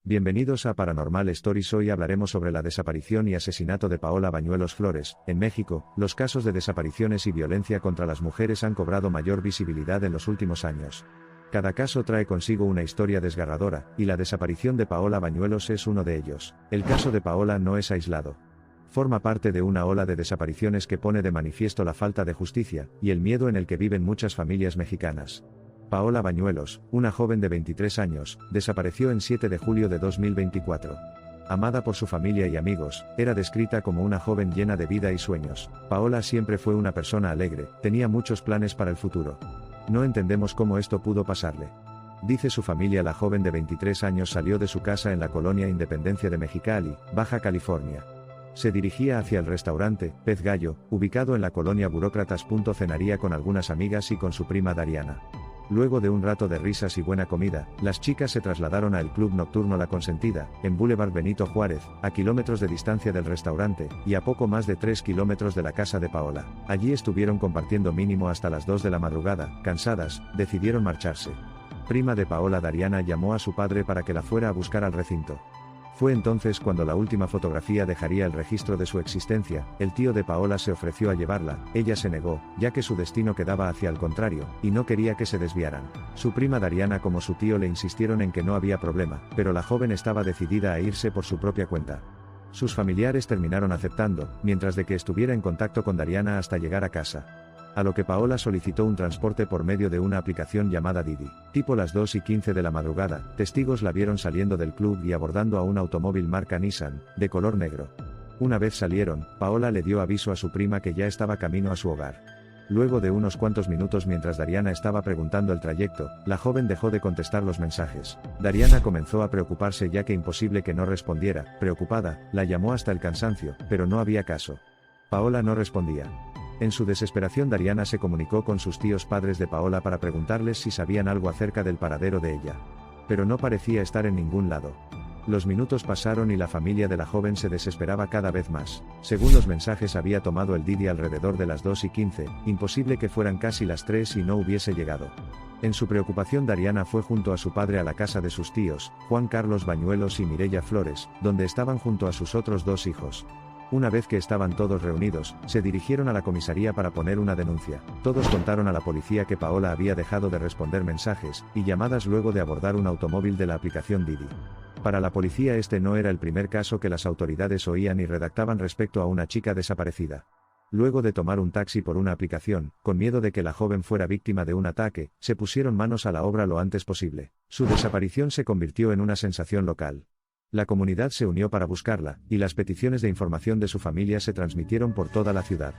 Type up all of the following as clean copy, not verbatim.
Bienvenidos a Paranormal Stories. Hoy hablaremos sobre la desaparición y asesinato de Paola Bañuelos Flores. En México, los casos de desapariciones y violencia contra las mujeres han cobrado mayor visibilidad en los últimos años. Cada caso trae consigo una historia desgarradora, y la desaparición de Paola Bañuelos es uno de ellos. El caso de Paola no es aislado. Forma parte de una ola de desapariciones que pone de manifiesto la falta de justicia, y el miedo en el que viven muchas familias mexicanas. Paola Bañuelos, una joven de 23 años, desapareció en 7 de julio de 2024. Amada por su familia y amigos, era descrita como una joven llena de vida y sueños. Paola siempre fue una persona alegre, tenía muchos planes para el futuro. No entendemos cómo esto pudo pasarle. Dice su familia. La joven de 23 años salió de su casa en la colonia Independencia de Mexicali, Baja California. Se dirigía hacia el restaurante Pez Gallo, ubicado en la colonia Burócratas. Cenaría con algunas amigas y con su prima Dariana. Luego de un rato de risas y buena comida, las chicas se trasladaron al club nocturno La Consentida, en Boulevard Benito Juárez, a kilómetros de distancia del restaurante, y a poco más de 3 kilómetros de la casa de Paola. Allí estuvieron compartiendo mínimo hasta las 2 de la madrugada. Cansadas, decidieron marcharse. Prima de Paola, Dariana, llamó a su padre para que la fuera a buscar al recinto. Fue entonces cuando la última fotografía dejaría el registro de su existencia. El tío de Paola se ofreció a llevarla, ella se negó, ya que su destino quedaba hacia el contrario, y no quería que se desviaran. Su prima Dariana como su tío le insistieron en que no había problema, pero la joven estaba decidida a irse por su propia cuenta. Sus familiares terminaron aceptando, mientras de que estuviera en contacto con Dariana hasta llegar a casa. A lo que Paola solicitó un transporte por medio de una aplicación llamada Didi. Tipo las 2:15 de la madrugada, testigos la vieron saliendo del club y abordando a un automóvil marca Nissan, de color negro. Una vez salieron, Paola le dio aviso a su prima que ya estaba camino a su hogar. Luego de unos cuantos minutos, mientras Dariana estaba preguntando el trayecto, la joven dejó de contestar los mensajes. Dariana comenzó a preocuparse, ya que imposible que no respondiera. Preocupada, la llamó hasta el cansancio, pero no había caso. Paola no respondía. En su desesperación, Dariana se comunicó con sus tíos padres de Paola para preguntarles si sabían algo acerca del paradero de ella. Pero no parecía estar en ningún lado. Los minutos pasaron y la familia de la joven se desesperaba cada vez más. Según los mensajes, había tomado el Didi alrededor de las 2:15, imposible que fueran casi las 3 y no hubiese llegado. En su preocupación, Dariana fue junto a su padre a la casa de sus tíos, Juan Carlos Bañuelos y Mireya Flores, donde estaban junto a sus otros 2 hijos. Una vez que estaban todos reunidos, se dirigieron a la comisaría para poner una denuncia. Todos contaron a la policía que Paola había dejado de responder mensajes y llamadas luego de abordar un automóvil de la aplicación Didi. Para la policía, este no era el primer caso que las autoridades oían y redactaban respecto a una chica desaparecida. Luego de tomar un taxi por una aplicación, con miedo de que la joven fuera víctima de un ataque, se pusieron manos a la obra lo antes posible. Su desaparición se convirtió en una sensación local. La comunidad se unió para buscarla, y las peticiones de información de su familia se transmitieron por toda la ciudad.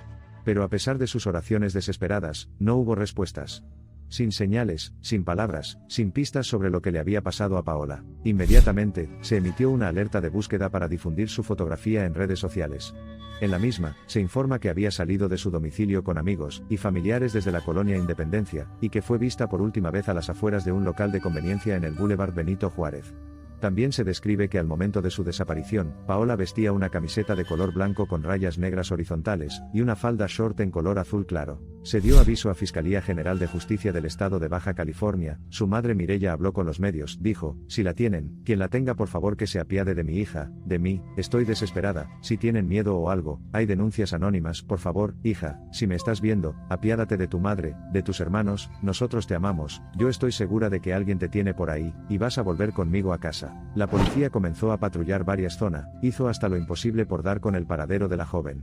Pero a pesar de sus oraciones desesperadas, no hubo respuestas. Sin señales, sin palabras, sin pistas sobre lo que le había pasado a Paola. Inmediatamente, se emitió una alerta de búsqueda para difundir su fotografía en redes sociales. En la misma, se informa que había salido de su domicilio con amigos y familiares desde la colonia Independencia, y que fue vista por última vez a las afueras de un local de conveniencia en el Boulevard Benito Juárez. También se describe que al momento de su desaparición, Paola vestía una camiseta de color blanco con rayas negras horizontales, y una falda short en color azul claro. Se dio aviso a Fiscalía General de Justicia del Estado de Baja California. Su madre Mireya habló con los medios. Dijo: si la tienen, quien la tenga, por favor que se apiade de mi hija, de mí, estoy desesperada. Si tienen miedo o algo, hay denuncias anónimas. Por favor, hija, si me estás viendo, apiádate de tu madre, de tus hermanos, nosotros te amamos, yo estoy segura de que alguien te tiene por ahí, y vas a volver conmigo a casa. La policía comenzó a patrullar varias zonas, hizo hasta lo imposible por dar con el paradero de la joven.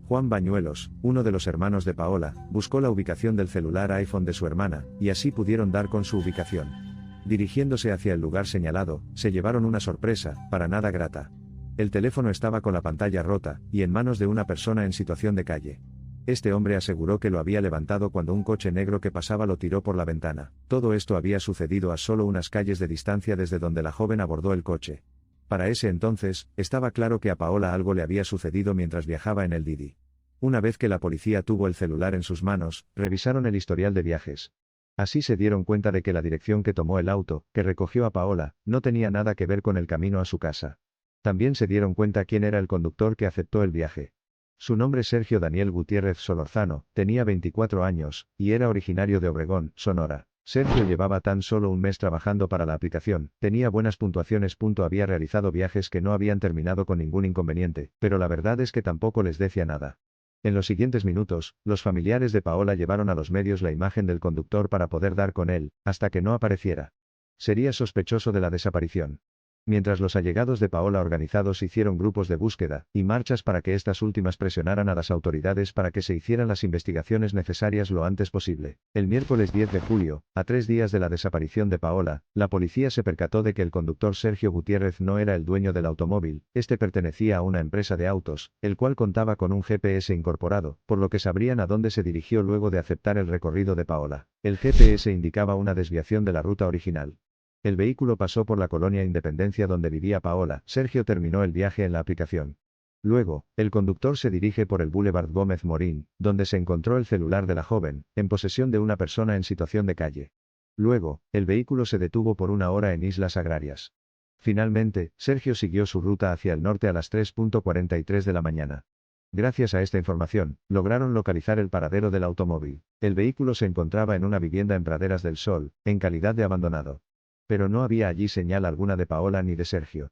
Juan Bañuelos, uno de los hermanos de Paola, buscó la ubicación del celular iPhone de su hermana, y así pudieron dar con su ubicación. Dirigiéndose hacia el lugar señalado, se llevaron una sorpresa, para nada grata. El teléfono estaba con la pantalla rota, y en manos de una persona en situación de calle. Este hombre aseguró que lo había levantado cuando un coche negro que pasaba lo tiró por la ventana. Todo esto había sucedido a solo unas calles de distancia desde donde la joven abordó el coche. Para ese entonces, estaba claro que a Paola algo le había sucedido mientras viajaba en el Didi. Una vez que la policía tuvo el celular en sus manos, revisaron el historial de viajes. Así se dieron cuenta de que la dirección que tomó el auto, que recogió a Paola, no tenía nada que ver con el camino a su casa. También se dieron cuenta quién era el conductor que aceptó el viaje. Su nombre: Sergio Daniel Gutiérrez Solorzano, tenía 24 años, y era originario de Obregón, Sonora. Sergio llevaba tan solo un mes trabajando para la aplicación, tenía buenas puntuaciones. Había realizado viajes que no habían terminado con ningún inconveniente, pero la verdad es que tampoco les decía nada. En los siguientes minutos, los familiares de Paola llevaron a los medios la imagen del conductor para poder dar con él, hasta que no apareciera. Sería sospechoso de la desaparición. Mientras los allegados de Paola organizados hicieron grupos de búsqueda y marchas para que estas últimas presionaran a las autoridades para que se hicieran las investigaciones necesarias lo antes posible. El miércoles 10 de julio, a 3 días de la desaparición de Paola, la policía se percató de que el conductor Sergio Gutiérrez no era el dueño del automóvil, este pertenecía a una empresa de autos, el cual contaba con un GPS incorporado, por lo que sabrían a dónde se dirigió luego de aceptar el recorrido de Paola. El GPS indicaba una desviación de la ruta original. El vehículo pasó por la colonia Independencia donde vivía Paola. Sergio terminó el viaje en la aplicación. Luego, el conductor se dirige por el Boulevard Gómez Morín, donde se encontró el celular de la joven, en posesión de una persona en situación de calle. Luego, el vehículo se detuvo por una hora en Islas Agrarias. Finalmente, Sergio siguió su ruta hacia el norte a las 3:43 de la mañana. Gracias a esta información, lograron localizar el paradero del automóvil. El vehículo se encontraba en una vivienda en Praderas del Sol, en calidad de abandonado. Pero no había allí señal alguna de Paola ni de Sergio.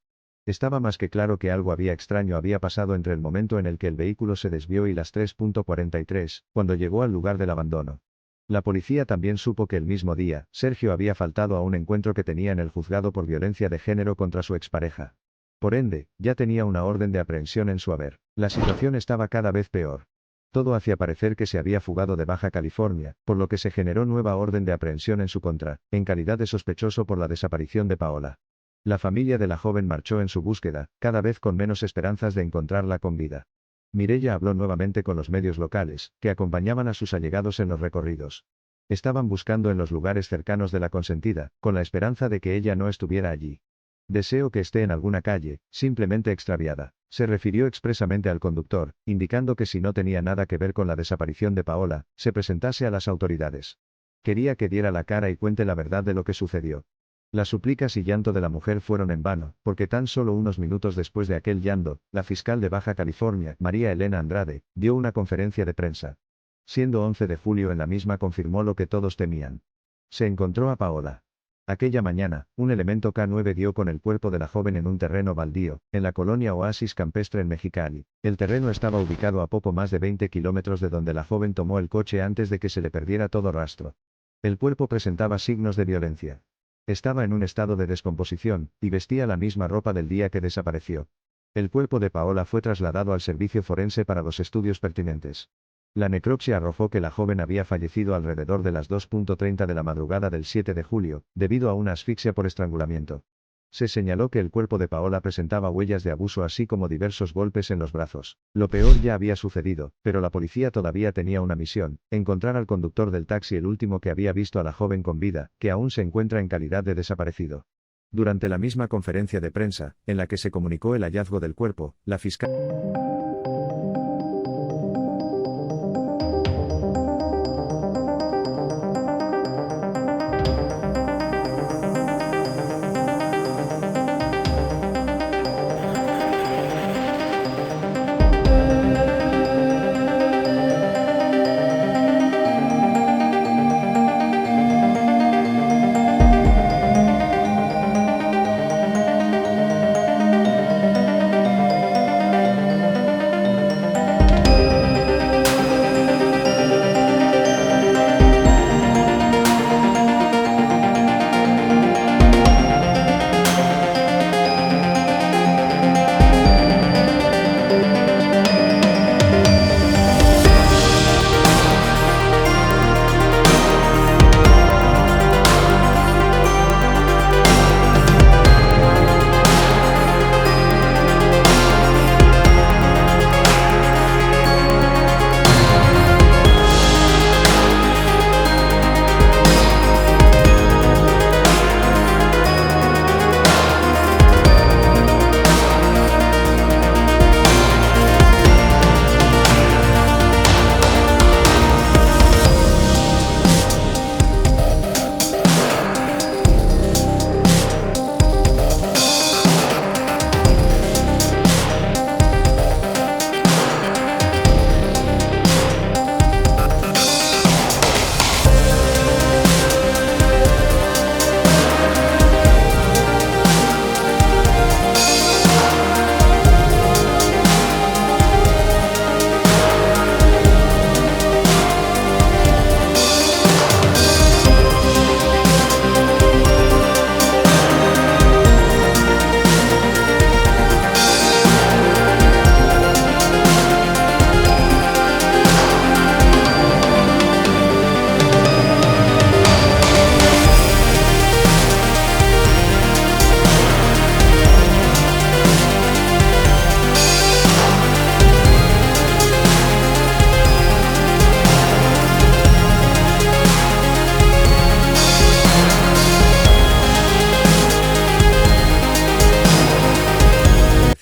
Estaba más que claro que algo extraño había pasado entre el momento en el que el vehículo se desvió y las 3:43, cuando llegó al lugar del abandono. La policía también supo que el mismo día, Sergio había faltado a un encuentro que tenía en el juzgado por violencia de género contra su expareja. Por ende, ya tenía una orden de aprehensión en su haber. La situación estaba cada vez peor. Todo hacía parecer que se había fugado de Baja California, por lo que se generó nueva orden de aprehensión en su contra, en calidad de sospechoso por la desaparición de Paola. La familia de la joven marchó en su búsqueda, cada vez con menos esperanzas de encontrarla con vida. Mireia habló nuevamente con los medios locales, que acompañaban a sus allegados en los recorridos. Estaban buscando en los lugares cercanos de la consentida, con la esperanza de que ella no estuviera allí. Deseo que esté en alguna calle, simplemente extraviada. Se refirió expresamente al conductor, indicando que si no tenía nada que ver con la desaparición de Paola, se presentase a las autoridades. Quería que diera la cara y cuente la verdad de lo que sucedió. Las súplicas y llanto de la mujer fueron en vano, porque tan solo unos minutos después de aquel llanto, la fiscal de Baja California, María Elena Andrade, dio una conferencia de prensa. Siendo 11 de julio en la misma confirmó lo que todos temían. Se encontró a Paola. Aquella mañana, un elemento K9 dio con el cuerpo de la joven en un terreno baldío, en la colonia Oasis Campestre en Mexicali. El terreno estaba ubicado a poco más de 20 kilómetros de donde la joven tomó el coche antes de que se le perdiera todo rastro. El cuerpo presentaba signos de violencia. Estaba en un estado de descomposición, y vestía la misma ropa del día que desapareció. El cuerpo de Paola fue trasladado al servicio forense para los estudios pertinentes. La necropsia arrojó que la joven había fallecido alrededor de las 2:30 de la madrugada del 7 de julio, debido a una asfixia por estrangulamiento. Se señaló que el cuerpo de Paola presentaba huellas de abuso así como diversos golpes en los brazos. Lo peor ya había sucedido, pero la policía todavía tenía una misión: encontrar al conductor del taxi, el último que había visto a la joven con vida, que aún se encuentra en calidad de desaparecido. Durante la misma conferencia de prensa, en la que se comunicó el hallazgo del cuerpo, la fiscal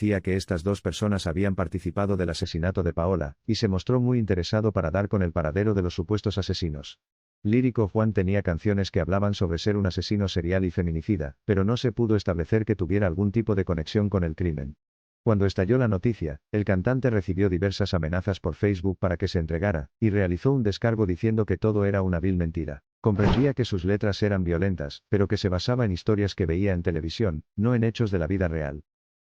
decía que estas dos personas habían participado del asesinato de Paola, y se mostró muy interesado para dar con el paradero de los supuestos asesinos. Lírico Juan tenía canciones que hablaban sobre ser un asesino serial y feminicida, pero no se pudo establecer que tuviera algún tipo de conexión con el crimen. Cuando estalló la noticia, el cantante recibió diversas amenazas por Facebook para que se entregara, y realizó un descargo diciendo que todo era una vil mentira. Comprendía que sus letras eran violentas, pero que se basaba en historias que veía en televisión, no en hechos de la vida real.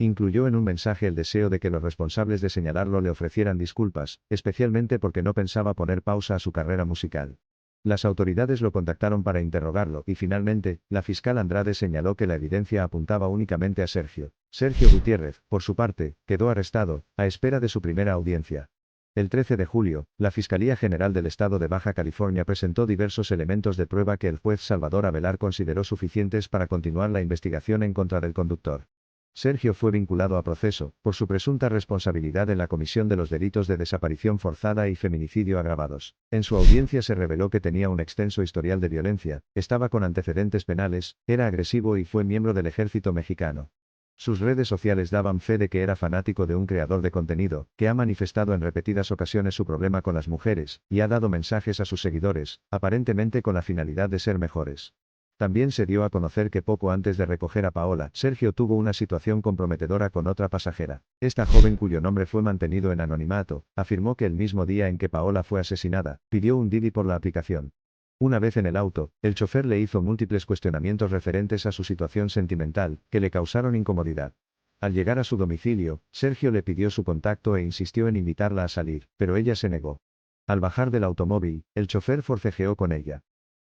Incluyó en un mensaje el deseo de que los responsables de señalarlo le ofrecieran disculpas, especialmente porque no pensaba poner pausa a su carrera musical. Las autoridades lo contactaron para interrogarlo y finalmente, la fiscal Andrade señaló que la evidencia apuntaba únicamente a Sergio. Sergio Gutiérrez, por su parte, quedó arrestado, a espera de su primera audiencia. El 13 de julio, la Fiscalía General del Estado de Baja California presentó diversos elementos de prueba que el juez Salvador Avelar consideró suficientes para continuar la investigación en contra del conductor. Sergio fue vinculado a proceso, por su presunta responsabilidad en la comisión de los delitos de desaparición forzada y feminicidio agravados. En su audiencia se reveló que tenía un extenso historial de violencia, estaba con antecedentes penales, era agresivo y fue miembro del ejército mexicano. Sus redes sociales daban fe de que era fanático de un creador de contenido, que ha manifestado en repetidas ocasiones su problema con las mujeres, y ha dado mensajes a sus seguidores, aparentemente con la finalidad de ser mejores. También se dio a conocer que poco antes de recoger a Paola, Sergio tuvo una situación comprometedora con otra pasajera. Esta joven, cuyo nombre fue mantenido en anonimato, afirmó que el mismo día en que Paola fue asesinada, pidió un Didi por la aplicación. Una vez en el auto, el chofer le hizo múltiples cuestionamientos referentes a su situación sentimental, que le causaron incomodidad. Al llegar a su domicilio, Sergio le pidió su contacto e insistió en invitarla a salir, pero ella se negó. Al bajar del automóvil, el chofer forcejeó con ella.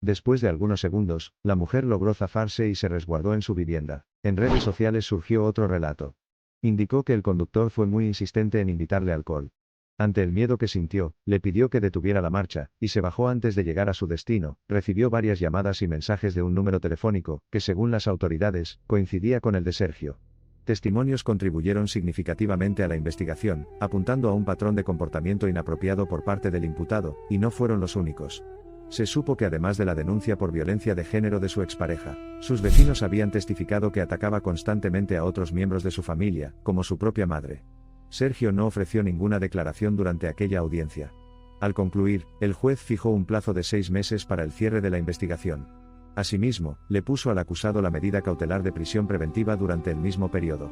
Después de algunos segundos, la mujer logró zafarse y se resguardó en su vivienda. En redes sociales surgió otro relato. Indicó que el conductor fue muy insistente en invitarle alcohol. Ante el miedo que sintió, le pidió que detuviera la marcha, y se bajó antes de llegar a su destino. Recibió varias llamadas y mensajes de un número telefónico, que según las autoridades, coincidía con el de Sergio. Testimonios contribuyeron significativamente a la investigación, apuntando a un patrón de comportamiento inapropiado por parte del imputado, y no fueron los únicos. Se supo que además de la denuncia por violencia de género de su expareja, sus vecinos habían testificado que atacaba constantemente a otros miembros de su familia, como su propia madre. Sergio no ofreció ninguna declaración durante aquella audiencia. Al concluir, el juez fijó un plazo de 6 meses para el cierre de la investigación. Asimismo, le puso al acusado la medida cautelar de prisión preventiva durante el mismo periodo.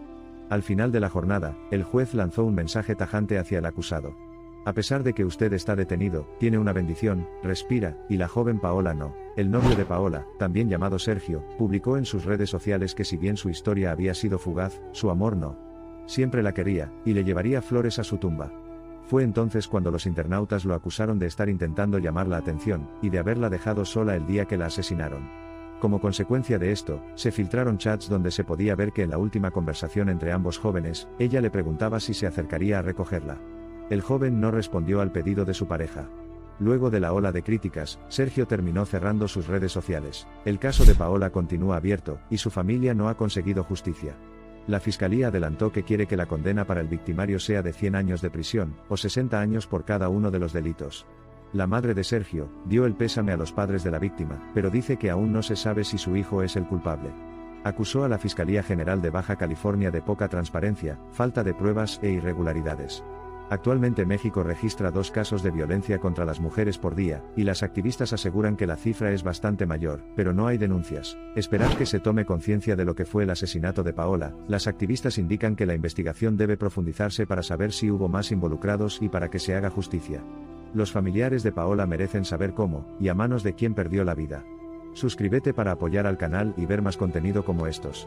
Al final de la jornada, el juez lanzó un mensaje tajante hacia el acusado. A pesar de que usted está detenido, tiene una bendición, respira, y la joven Paola no. El novio de Paola, también llamado Sergio, publicó en sus redes sociales que si bien su historia había sido fugaz, su amor no. Siempre la quería, y le llevaría flores a su tumba. Fue entonces cuando los internautas lo acusaron de estar intentando llamar la atención, y de haberla dejado sola el día que la asesinaron. Como consecuencia de esto, se filtraron chats donde se podía ver que en la última conversación entre ambos jóvenes, ella le preguntaba si se acercaría a recogerla. El joven no respondió al pedido de su pareja. Luego de la ola de críticas, Sergio terminó cerrando sus redes sociales. El caso de Paola continúa abierto, y su familia no ha conseguido justicia. La fiscalía adelantó que quiere que la condena para el victimario sea de 100 años de prisión, o 60 años por cada uno de los delitos. La madre de Sergio dio el pésame a los padres de la víctima, pero dice que aún no se sabe si su hijo es el culpable. Acusó a la Fiscalía General de Baja California de poca transparencia, falta de pruebas e irregularidades. Actualmente México registra 2 casos de violencia contra las mujeres por día, y las activistas aseguran que la cifra es bastante mayor, pero no hay denuncias. Esperar que se tome conciencia de lo que fue el asesinato de Paola. Las activistas indican que la investigación debe profundizarse para saber si hubo más involucrados y para que se haga justicia. Los familiares de Paola merecen saber cómo, y a manos de quién perdió la vida. Suscríbete para apoyar al canal y ver más contenido como estos.